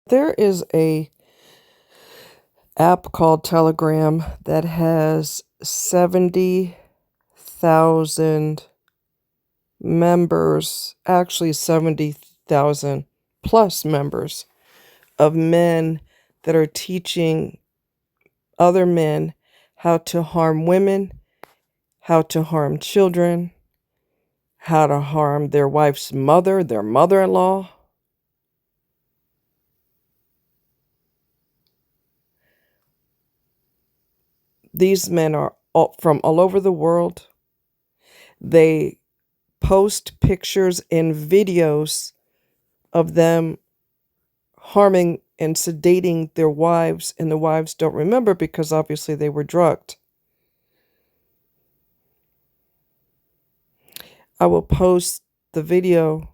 There is a app called Telegram that has 70,000 members, actually 70,000 plus members of men that are teaching other men how to harm women, how to harm children, how to harm their wife's mother, their mother-in-law. These men are from all over the world. They post pictures and videos of them harming and sedating their wives, and the wives don't remember because obviously they were drugged. I will post the video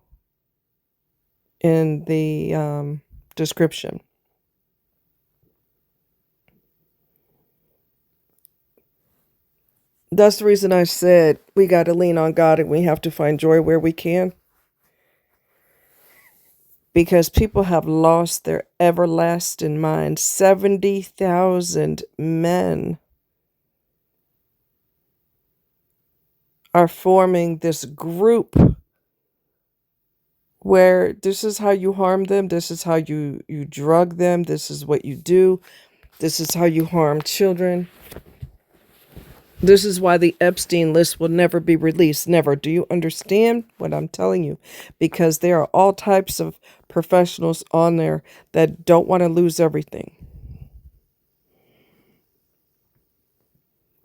in the description. That's the reason I said we got to lean on God and we have to find joy where we can. Because people have lost their everlasting mind. 70,000 men are forming this group where this is how you harm them, this is how you drug them, this is what you do, this is how you harm children. This is why the Epstein list will never be released. Never. Do you understand what I'm telling you? Because there are all types of professionals on there that don't want to lose everything.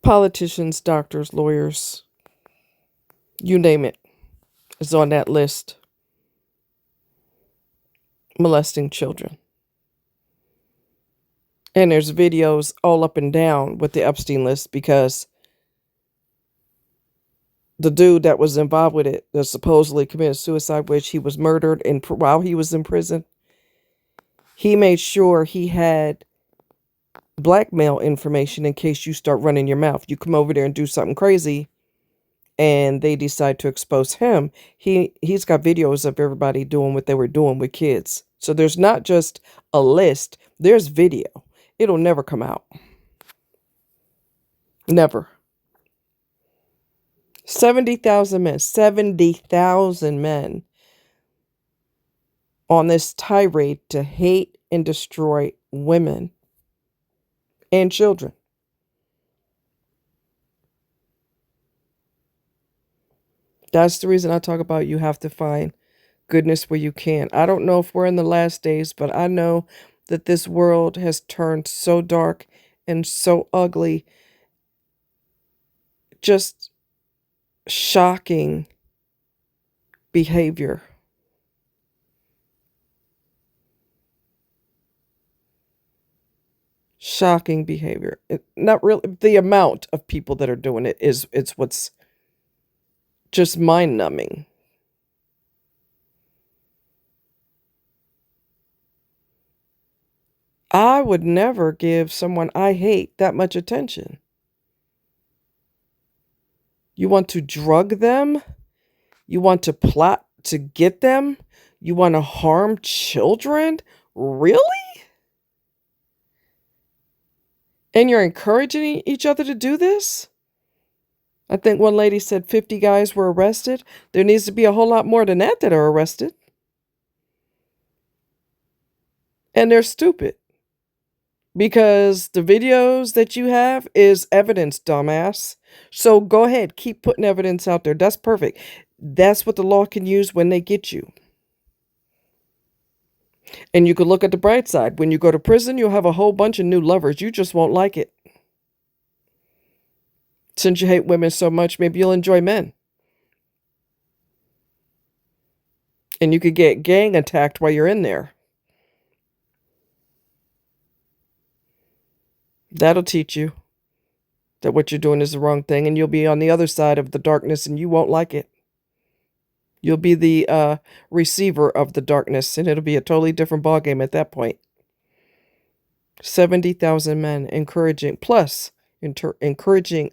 Politicians, doctors, lawyers, you name it, is on that list. Molesting children. And there's videos all up and down with the Epstein list because the dude that was involved with it that supposedly committed suicide, which he was murdered and while he was in prison, he made sure he had blackmail information in case you start running your mouth. You come over there and do something crazy and they decide to expose him. He's got videos of everybody doing what they were doing with kids. So there's not just a list, there's video. It'll never come out. Never. 70,000 men, 70,000 men on this tirade to hate and destroy women and children. That's the reason I talk about you have to find goodness where you can. I don't know if we're in the last days, but I know that this world has turned so dark and so ugly. Just shocking behavior. Shocking behavior. Not really the amount of people that are doing it it's what's just mind-numbing. I would never give someone I hate that much attention. You want to drug them? You want to plot to get them? You want to harm children? Really? And you're encouraging each other to do this? I think one lady said 50 guys were arrested. There needs to be a whole lot more than that are arrested. And they're stupid. Because the videos that you have is evidence, dumbass. So go ahead, keep putting evidence out there. That's perfect. That's what the law can use when they get you. And you can look at the bright side. When you go to prison, you'll have a whole bunch of new lovers. You just won't like it. Since you hate women so much, maybe you'll enjoy men. And you could get gang attacked while you're in there. That'll teach you that what you're doing is the wrong thing, and you'll be on the other side of the darkness and you won't like it. You'll be the receiver of the darkness, and it'll be a totally different ballgame at that point. 70,000 men encouraging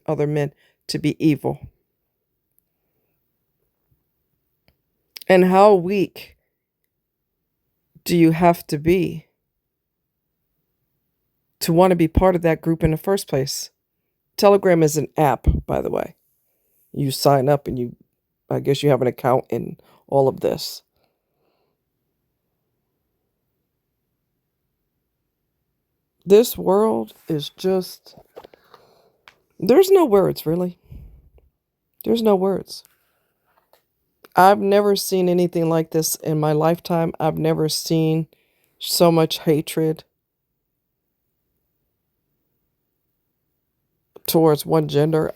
other men to be evil. And how weak do you have to be to want to be part of that group in the first place. Telegram is an app, by the way. You sign up and I guess you have an account in all of this. This world is just, there's no words, really. There's no words. I've never seen anything like this in my lifetime. I've never seen so much hatred towards one gender.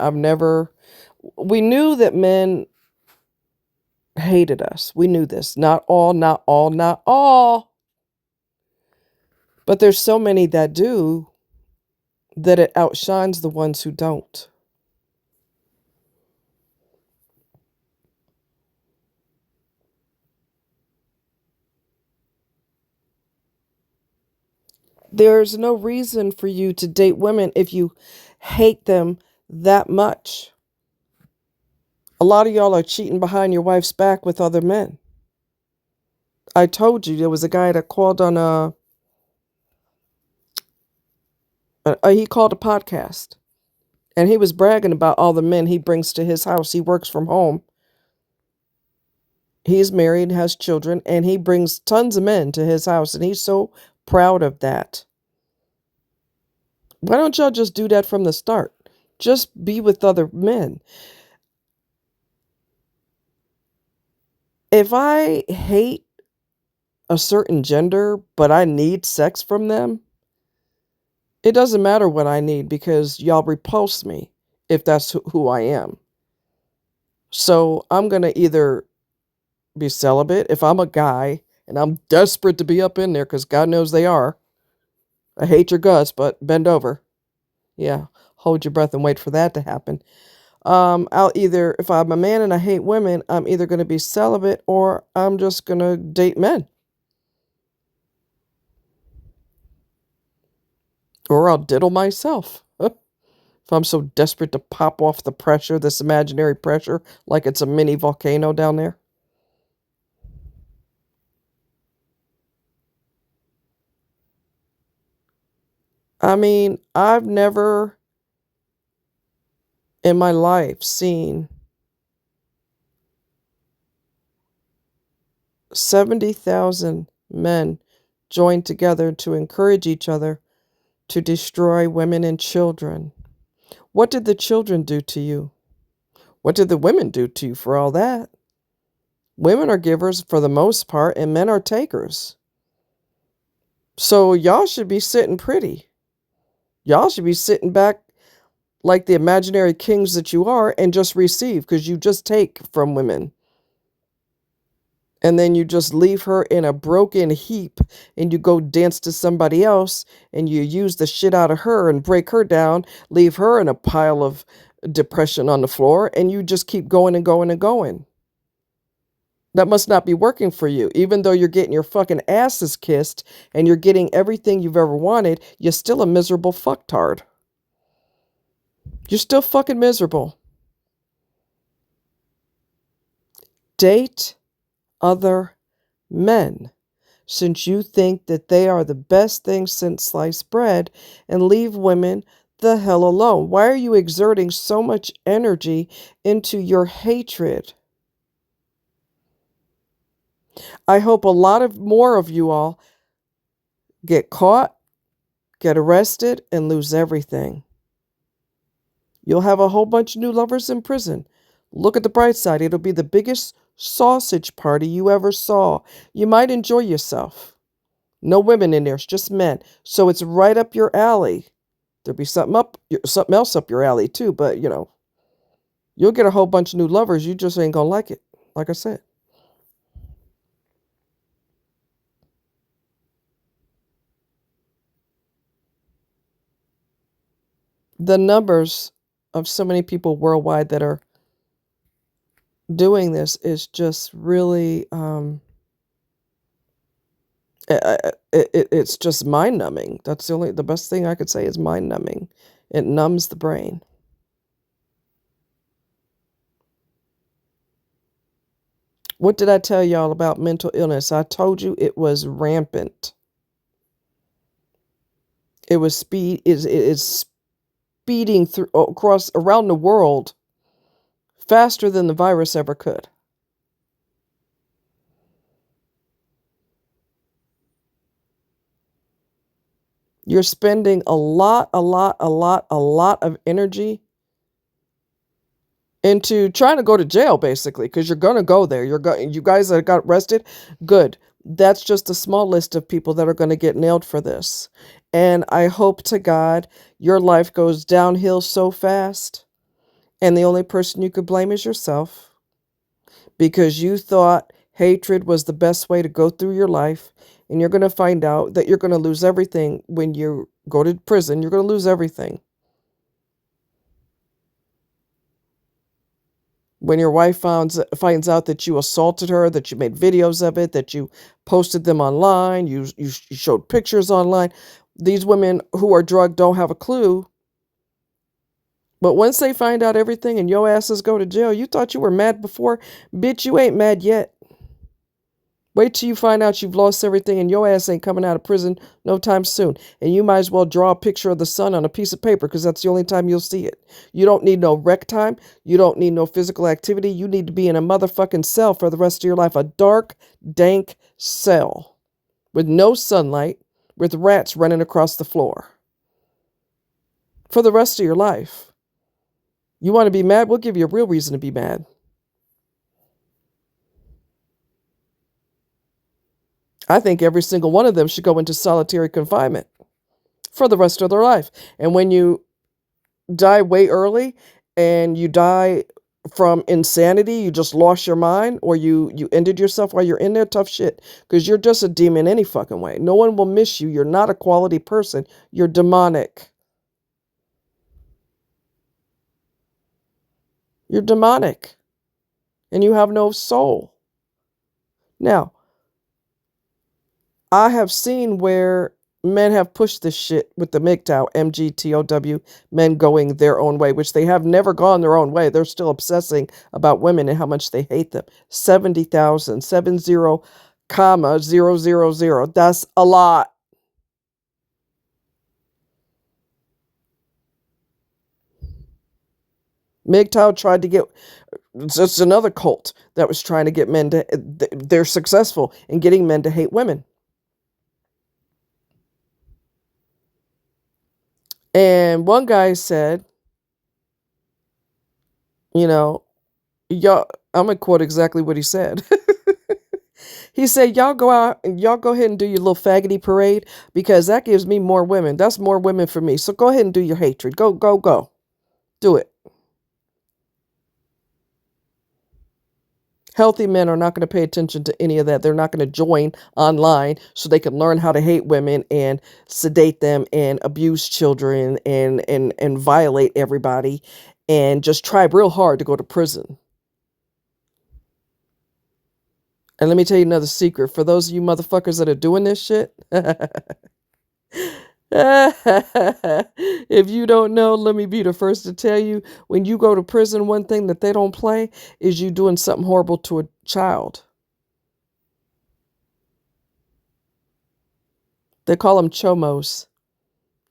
We knew that men hated us. We knew this. Not all, not all, not all. But there's so many that do that it outshines the ones who don't. There's no reason for you to date women if you hate them that much. A lot of y'all are cheating behind your wife's back with other men. I told you there was a guy that called on he called a podcast, and he was bragging about all the men he brings to his house. He works from home. He's married, has children, and he brings tons of men to his house, and he's so proud of that. Why don't y'all just do that from the start? Just be with other men. If I hate a certain gender, but I need sex from them, it doesn't matter what I need because y'all repulse me if that's who I am. So I'm going to either be celibate if I'm a guy and I'm desperate to be up in there because God knows they are. I hate your guts, but bend over. Yeah, hold your breath and wait for that to happen. If I'm a man and I hate women, I'm either going to be celibate or I'm just going to date men. Or I'll diddle myself. If I'm so desperate to pop off the pressure, this imaginary pressure, like it's a mini volcano down there. I mean, I've never in my life seen 70,000 men join together to encourage each other to destroy women and children. What did the children do to you? What did the women do to you for all that? Women are givers for the most part, and men are takers. So y'all should be sitting pretty. Y'all should be sitting back like the imaginary kings that you are and just receive because you just take from women. And then you just leave her in a broken heap and you go dance to somebody else and you use the shit out of her and break her down, leave her in a pile of depression on the floor, and you just keep going and going and going. That must not be working for you. Even though you're getting your fucking asses kissed and you're getting everything you've ever wanted, you're still a miserable fucktard. You're still fucking miserable. Date other men, since you think that they are the best thing since sliced bread, and leave women the hell alone. Why are you exerting so much energy into your hatred? I hope a lot more of you all get caught, get arrested, and lose everything. You'll have a whole bunch of new lovers in prison. Look at the bright side. It'll be the biggest sausage party you ever saw. You might enjoy yourself. No women in there. It's just men. So it's right up your alley. There'll be something else up your alley too. But, you'll get a whole bunch of new lovers. You just ain't going to like it. Like I said. The numbers of so many people worldwide that are doing this is just really, it's just mind numbing. That's the best thing I could say is mind numbing. It numbs the brain. What did I tell y'all about mental illness? I told you it was rampant. It was is speeding through across around the world faster than the virus ever could. You're spending a lot of energy into trying to go to jail, basically, because you're going to go there. You guys that got arrested, good. That's just a small list of people that are going to get nailed for this. And I hope to God your life goes downhill so fast, and the only person you could blame is yourself, because you thought hatred was the best way to go through your life, and you're going to find out that you're going to lose everything when you go to prison. You're going to lose everything. When your wife finds out that you assaulted her, that you made videos of it, that you posted them online, you showed pictures online. These women who are drugged don't have a clue. But once they find out everything and your asses go to jail, you thought you were mad before? Bitch, you ain't mad yet. Wait till you find out you've lost everything and your ass ain't coming out of prison no time soon. And you might as well draw a picture of the sun on a piece of paper, because that's the only time you'll see it. You don't need no rec time. You don't need no physical activity. You need to be in a motherfucking cell for the rest of your life. A dark, dank cell with no sunlight, with rats running across the floor for the rest of your life. You want to be mad? We'll give you a real reason to be mad. I think every single one of them should go into solitary confinement for the rest of their life. And when you die way early and you die from insanity, you just lost your mind, or you ended yourself while you're in there, tough shit, because you're just a demon any fucking way. No one will miss you. You're not a quality person. You're demonic. You're demonic. And you have no soul. Now, I have seen where men have pushed this shit with the MGTOW, MGTOW, men going their own way, which they have never gone their own way. They're still obsessing about women and how much they hate them. 70,000, 70, comma, 000. That's a lot. MGTOW tried to get, it's another cult that was trying to get men to, they're successful in getting men to hate women. And one guy said, you know, y'all, I'm going to quote exactly what he said. He said, y'all go out and y'all go ahead and do your little faggoty parade, because that gives me more women. That's more women for me. So go ahead and do your hatred. Go. Do it. Healthy men are not going to pay attention to any of that. They're not going to join online so they can learn how to hate women and sedate them and abuse children and violate everybody and just try real hard to go to prison. And let me tell you another secret. For those of you motherfuckers that are doing this shit, if you don't know, let me be the first to tell you, when you go to prison, one thing that they don't play is you doing something horrible to a child. They call them chomos,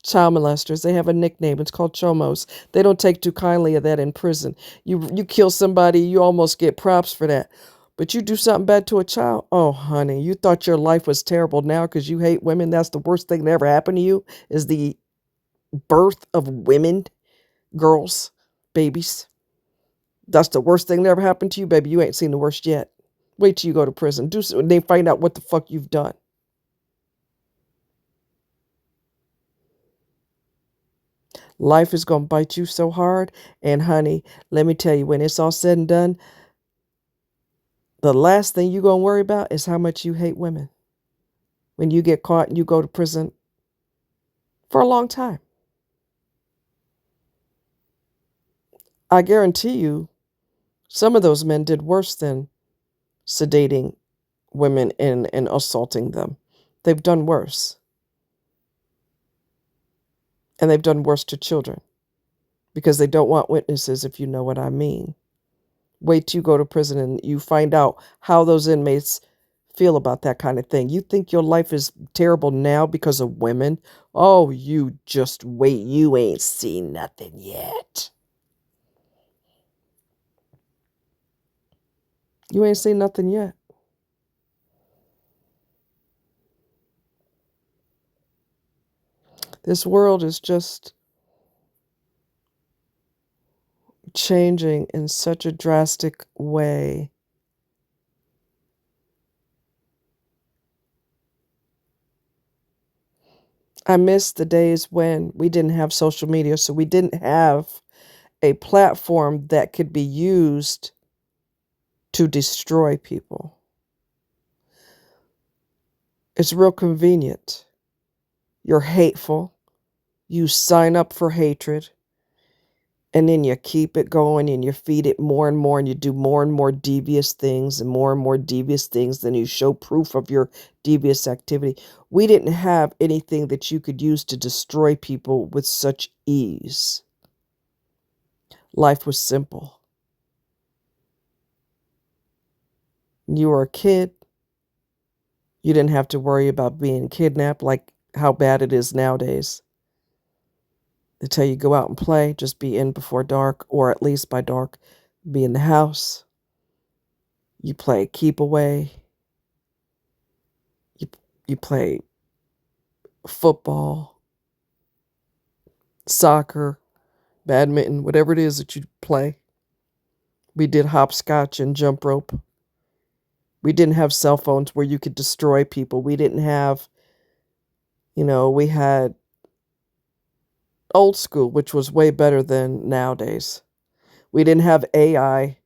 child molesters. They have a nickname. It's called chomos. They don't take too kindly of that in prison. You kill somebody, you almost get props for that. But you do something bad to a child, oh, honey, you thought your life was terrible now because you hate women. That's the worst thing that ever happened to you, is the birth of women, girls, babies. That's the worst thing that ever happened to you, baby. You ain't seen the worst yet. Wait till you go to prison. They find out what the fuck you've done. Life is going to bite you so hard. And honey, let me tell you, when it's all said and done, the last thing you're going to worry about is how much you hate women when you get caught and you go to prison for a long time. I guarantee you, some of those men did worse than sedating women and assaulting them. They've done worse. And they've done worse to children because they don't want witnesses, if you know what I mean. Wait till you go to prison and you find out how those inmates feel about that kind of thing. You think your life is terrible now because of women? Oh, you just wait. You ain't seen nothing yet. You ain't seen nothing yet. This world is just changing in such a drastic way. I miss the days when we didn't have social media, so we didn't have a platform that could be used to destroy people. It's real convenient. You're hateful. You sign up for hatred, and then you keep it going and you feed it more and more, and you do more and more devious things and more devious things. Then you show proof of your devious activity. We didn't have anything that you could use to destroy people with such ease. Life was simple. You were a kid. You didn't have to worry about being kidnapped like how bad it is nowadays. They tell you go out and play, just be in before dark, or at least by dark, be in the house. You play keep away. You play football, soccer, badminton, whatever it is that you play. We did hopscotch and jump rope. We didn't have cell phones where you could destroy people. We didn't have, we had old school, which was way better than nowadays. We didn't have AI,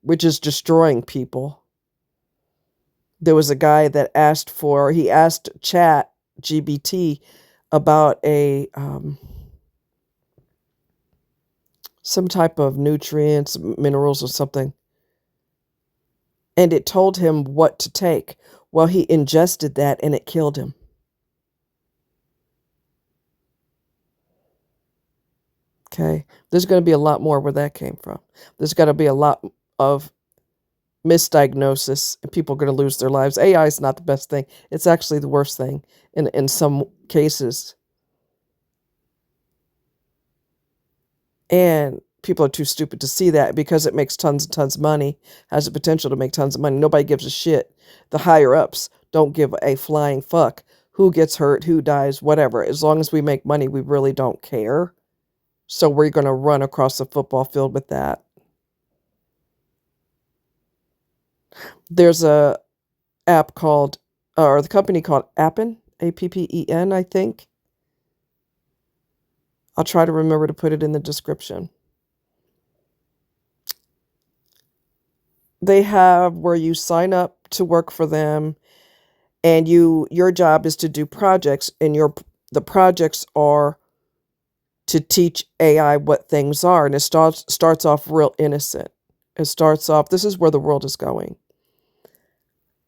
which is destroying people. There was a guy that he asked Chat GBT about some type of nutrients, minerals or something. And it told him what to take. Well, he ingested that and it killed him. Okay. There's going to be a lot more where that came from. There's got to be a lot of misdiagnosis and people are going to lose their lives. AI is not the best thing. It's actually the worst thing in some cases. And people are too stupid to see that because it makes tons and tons of money, has the potential to make tons of money. Nobody gives a shit. The higher ups don't give a flying fuck who gets hurt, who dies, whatever. As long as we make money, we really don't care. So we're going to run across the football field with that. There's a app called, or the company called Appen, Appen, I think. I'll try to remember to put it in the description. They have where you sign up to work for them, and your job is to do projects, and the projects are to teach AI what things are, and it starts off real innocent. It starts off, this is where the world is going.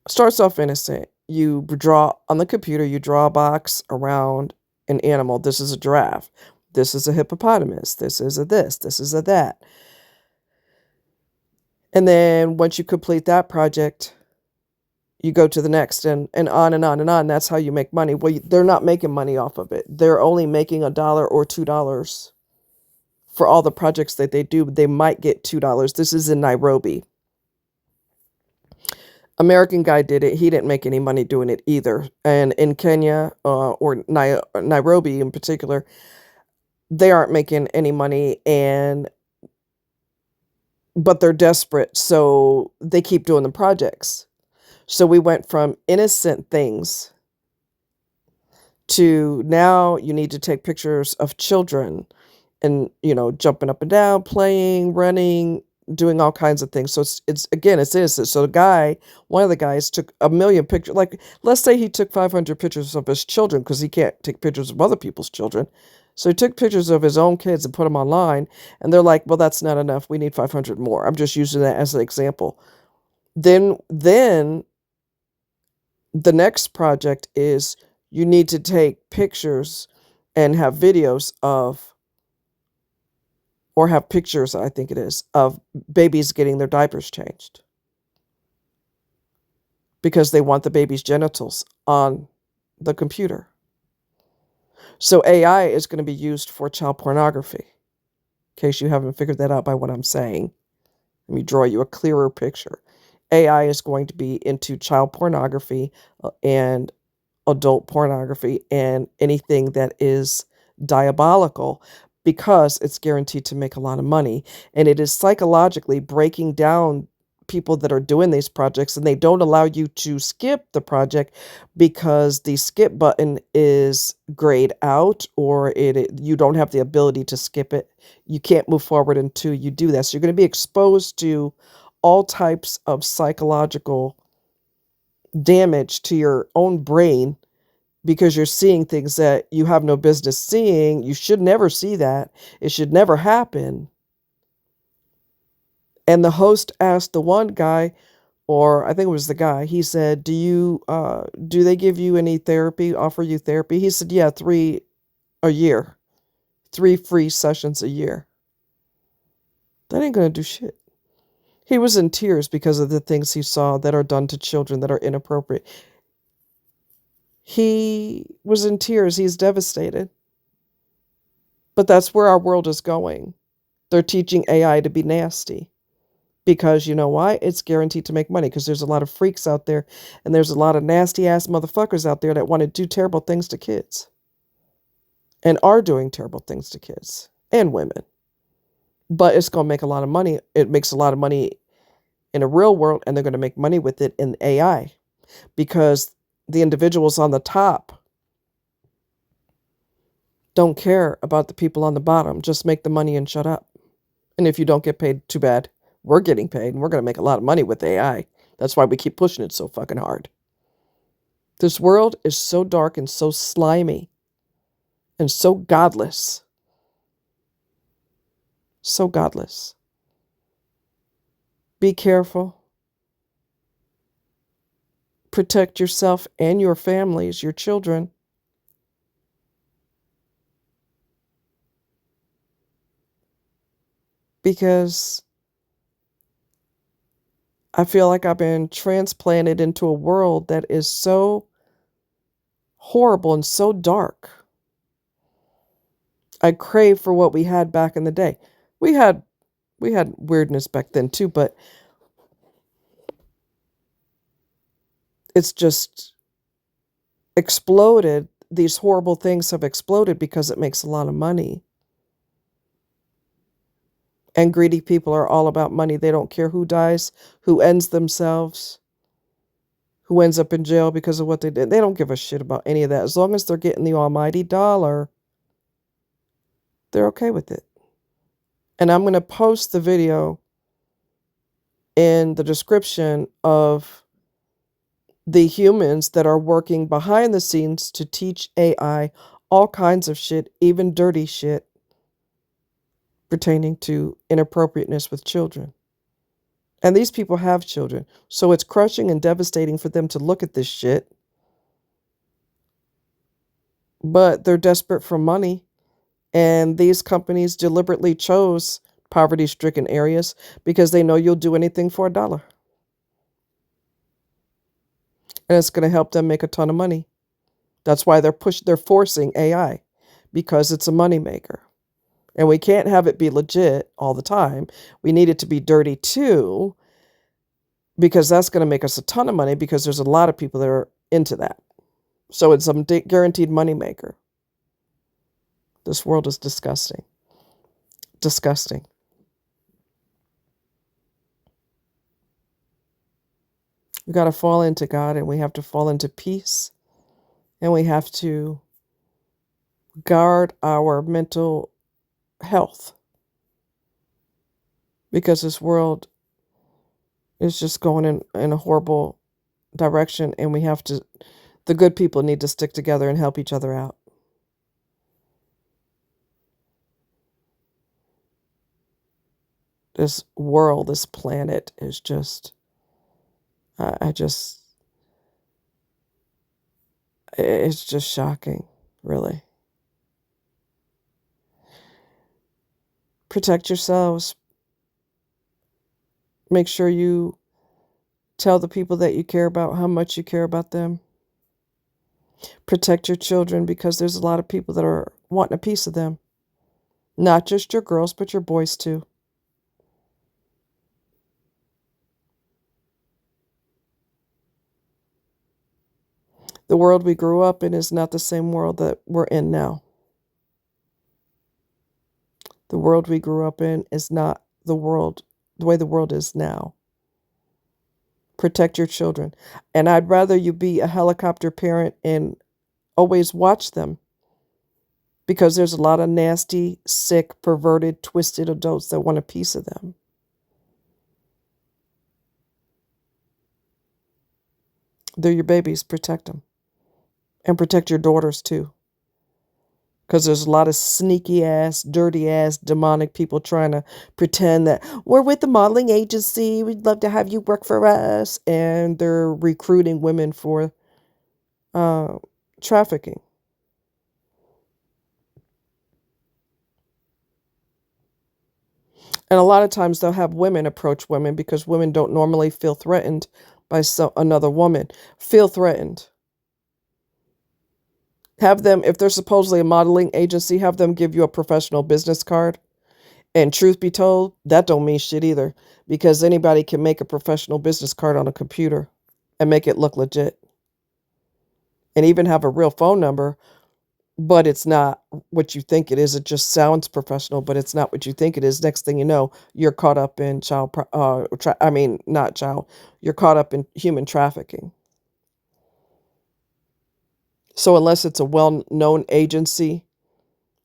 Starts off innocent. You draw on the computer, you draw a box around an animal. This is a giraffe. This is a hippopotamus. This is a this. This is a that. And then once you complete that project, you go to the next and on and on and on. That's how you make money. Well, they're not making money off of it. They're only making $1 or $2 for all the projects that they do. They might get $2. This is in Nairobi. American guy did it. He didn't make any money doing it either. And in Kenya, or Nairobi in particular, they aren't making any money, but they're desperate, so they keep doing the projects. So we went from innocent things to now you need to take pictures of children and, jumping up and down, playing, running, doing all kinds of things. So it's innocent. So one of the guys took 1,000,000 pictures. Like, let's say he took 500 pictures of his children because he can't take pictures of other people's children. So he took pictures of his own kids and put them online. And they're like, well, that's not enough. We need 500 more. I'm just using that as an example. Then the next project is you need to take pictures and have videos or have pictures, I think it is, of babies getting their diapers changed. because they want the baby's genitals on the computer. So AI is going to be used for child pornography. In case you haven't figured that out by what I'm saying, let me draw you a clearer picture. AI is going to be into child pornography and adult pornography and anything that is diabolical, because it's guaranteed to make a lot of money. And it is psychologically breaking down people that are doing these projects, and they don't allow you to skip the project because the skip button is grayed out, or you don't have the ability to skip it. You can't move forward until you do that. So you're going to be exposed to all types of psychological damage to your own brain because you're seeing things that you have no business seeing. You should never see that. It should never happen. And the host asked the one guy, or I think it was the guy, he said, do they give you any therapy, offer you therapy? He said, yeah, 3 a year, 3 free sessions a year. That ain't going to do shit. He was in tears because of the things he saw that are done to children that are inappropriate. He was in tears. He's devastated. But that's where our world is going. They're teaching AI to be nasty. Because you know why? It's guaranteed to make money, because there's a lot of freaks out there, and there's a lot of nasty ass motherfuckers out there that want to do terrible things to kids and are doing terrible things to kids and women. But it's going to make a lot of money. It makes a lot of money in a real world, and they're going to make money with it in AI, because the individuals on the top don't care about the people on the bottom. Just make the money and shut up. And if you don't get paid, too bad. We're getting paid, and we're going to make a lot of money with AI. That's why we keep pushing it so fucking hard. This world is so dark and so slimy and so godless. So godless. Be careful. Protect yourself and your families, your children. Because I feel like I've been transplanted into a world that is so horrible and so dark. I crave for what we had back in the day. We had weirdness back then too, but it's just exploded. These horrible things have exploded because it makes a lot of money. And greedy people are all about money. They don't care who dies, who ends themselves, who ends up in jail because of what they did. They don't give a shit about any of that. As long as they're getting the almighty dollar, they're okay with it. And I'm going to post the video in the description of the humans that are working behind the scenes to teach AI all kinds of shit, even dirty shit, pertaining to inappropriateness with children. And these people have children, so it's crushing and devastating for them to look at this shit. But they're desperate for money, and these companies deliberately chose poverty-stricken areas because they know you'll do anything for $1. And it's going to help them make a ton of money. That's why they're forcing AI, because it's a moneymaker. And we can't have it be legit all the time. We need it to be dirty too, because that's going to make us a ton of money, because there's a lot of people that are into that. So it's a guaranteed moneymaker. This world is disgusting. Disgusting. We got to fall into God, and we have to fall into peace, and we have to guard our mental health, because this world is just going in a horrible direction, and the good people need to stick together and help each other out. This world, this planet is just, it's just shocking, really. Protect yourselves. Make sure you Tell the people that you care about how much you care about them. Protect your children because there's a lot of people that are wanting a piece of them. Not just your girls, but your boys too. The world we grew up in is not the same world that we're in now. The world we grew up in is not the way the world is now. Protect your children. And I'd rather you be a helicopter parent and always watch them, because there's a lot of nasty, sick, perverted, twisted adults that want a piece of them. They're your babies. Protect them. And protect your daughters too. Because there's a lot of sneaky ass, dirty ass, demonic people trying to pretend that we're with the modeling agency. We'd love to have you work for us. And they're recruiting women for trafficking. And a lot of times they'll have women approach women because women don't normally feel threatened by another woman. Feel threatened. Have them, if they're supposedly a modeling agency, have them give you a professional business card. And truth be told, that don't mean shit either, because anybody can make a professional business card on a computer and make it look legit. And even have a real phone number, but it's not what you think it is. It just sounds professional, but it's not what you think it is. Next thing you know, you're caught up in you're caught up in human trafficking. So unless it's a well-known agency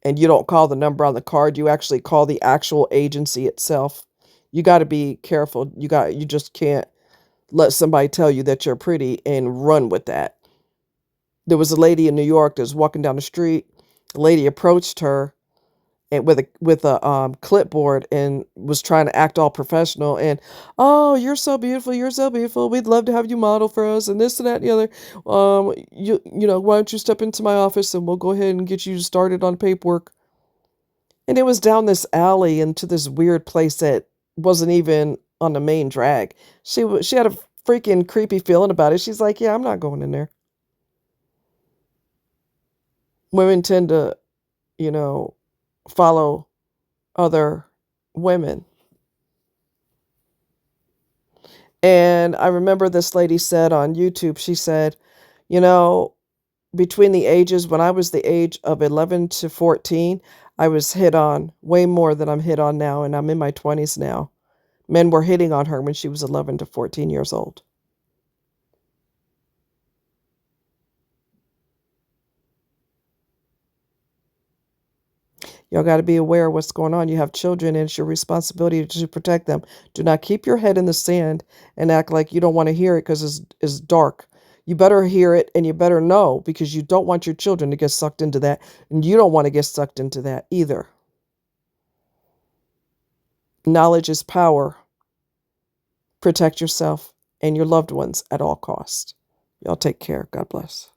and you don't call the number on the card, you actually call the actual agency itself. You got to be careful. You just can't let somebody tell you that you're pretty and run with that. There was a lady in New York that was walking down the street. A lady approached her and with a clipboard and was trying to act all professional and, oh, you're so beautiful, we'd love to have you model for us and this and that and the other. Why don't you step into my office and we'll go ahead and get you started on paperwork. And it was down this alley into this weird place that wasn't even on the main drag. She had a freaking creepy feeling about it. She's like, yeah, I'm not going in there. Women tend to, follow other women. And I remember this lady said on YouTube, she said, between the ages, when I was the age of 11 to 14, I was hit on way more than I'm hit on now, and I'm in my 20s now. Men were hitting on her when she was 11 to 14 years old. Y'all got to be aware of what's going on. You have children, and it's your responsibility to protect them. Do not keep your head in the sand and act like you don't want to hear it because it's dark. You better hear it, and you better know, because you don't want your children to get sucked into that, and you don't want to get sucked into that either. Knowledge is power. Protect yourself and your loved ones at all costs. Y'all take care. God bless.